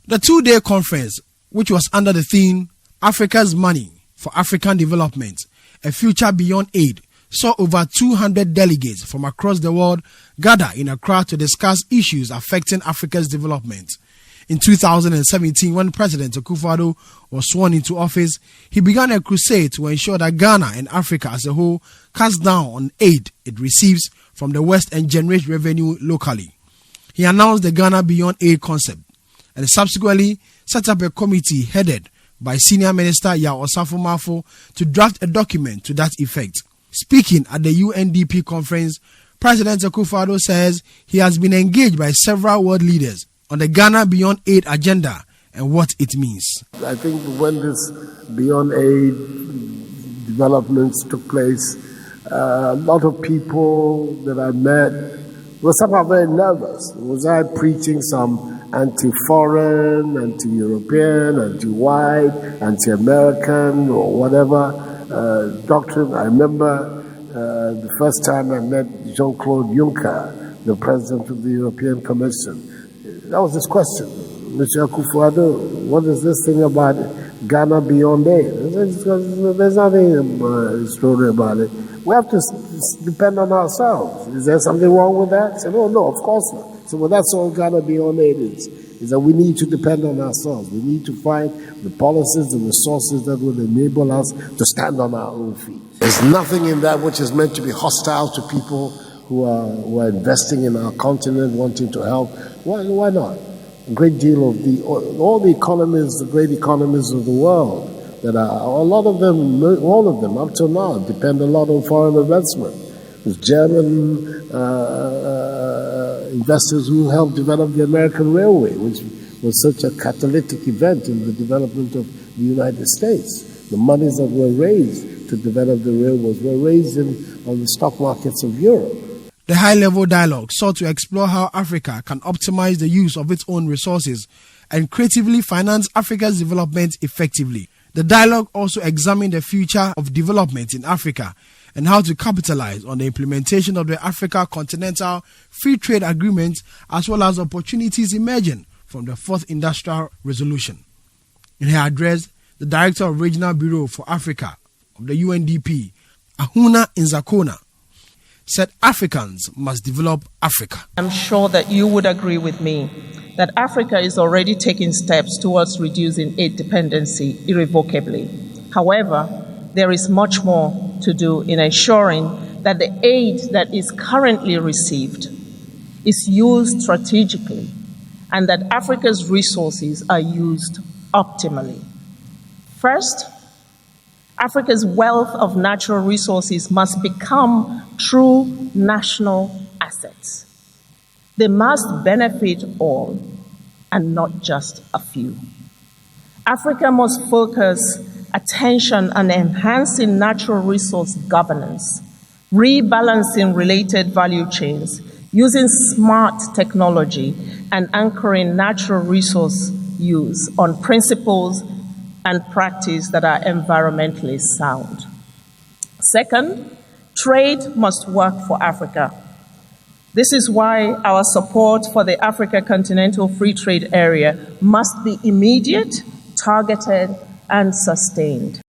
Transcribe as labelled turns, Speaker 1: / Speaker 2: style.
Speaker 1: The two-day conference, which was under the theme Africa's Money for African Development, a Future Beyond Aid, saw over 200 delegates from across the world gather in Accra to discuss issues affecting Africa's development. In 2017, when President Akufo-Addo was sworn into office, he began a crusade to ensure that Ghana and Africa as a whole cuts down on aid it receives from the West and generates revenue locally. He announced the Ghana Beyond Aid concept and subsequently set up a committee headed by Senior Minister Yao Osafo-Mafo to draft a document to that effect. Speaking at the UNDP conference, President Akufo-Addo says he has been engaged by several world leaders on the Ghana Beyond Aid agenda and what it means.
Speaker 2: I think when this Beyond Aid developments took place, a lot of people that I met were somehow very nervous. Was I preaching some anti-foreign, anti-European, anti-white, anti-American, or whatever doctrine? I remember the first time I met Jean-Claude Juncker, the president of the European Commission. That was his question. Mr. Akufo-Addo, what is this thing about Ghana Beyond Aid? There's nothing extraordinary about it. We have to depend on ourselves. Is there something wrong with that? I said, oh, no, of course not. So, well, that's all Ghana Beyond Aid is that we need to depend on ourselves. We need to find the policies and resources that will enable us to stand on our own feet. There's nothing in that which is meant to be hostile to people who are investing in our continent, wanting to help. Why not? A great deal of all the economies, the great economies of the world, that are, a lot of them, all of them, up till now, depend a lot on foreign investment. There's German investors who helped develop the American Railway, which was such a catalytic event in the development of the United States. The monies that were raised to develop the railways were raised on the stock markets of Europe.
Speaker 1: The high-level dialogue sought to explore how Africa can optimize the use of its own resources and creatively finance Africa's development effectively. The dialogue also examined the future of development in Africa and how to capitalize on the implementation of the Africa Continental Free Trade Agreement, as well as opportunities emerging from the Fourth Industrial Revolution. In her address, the Director of Regional Bureau for Africa of the UNDP, Ahuna Nzakona, said Africans must develop Africa.
Speaker 3: I'm sure that you would agree with me that Africa is already taking steps towards reducing aid dependency irrevocably. However, there is much more to do in ensuring that the aid that is currently received is used strategically and that Africa's resources are used optimally. First, Africa's wealth of natural resources must become true national assets. They must benefit all and not just a few. Africa must focus attention on enhancing natural resource governance, rebalancing related value chains, using smart technology, and anchoring natural resource use on principles and practice that are environmentally sound. Second, trade must work for Africa. This is why our support for the Africa Continental Free Trade Area must be immediate, targeted, and sustained.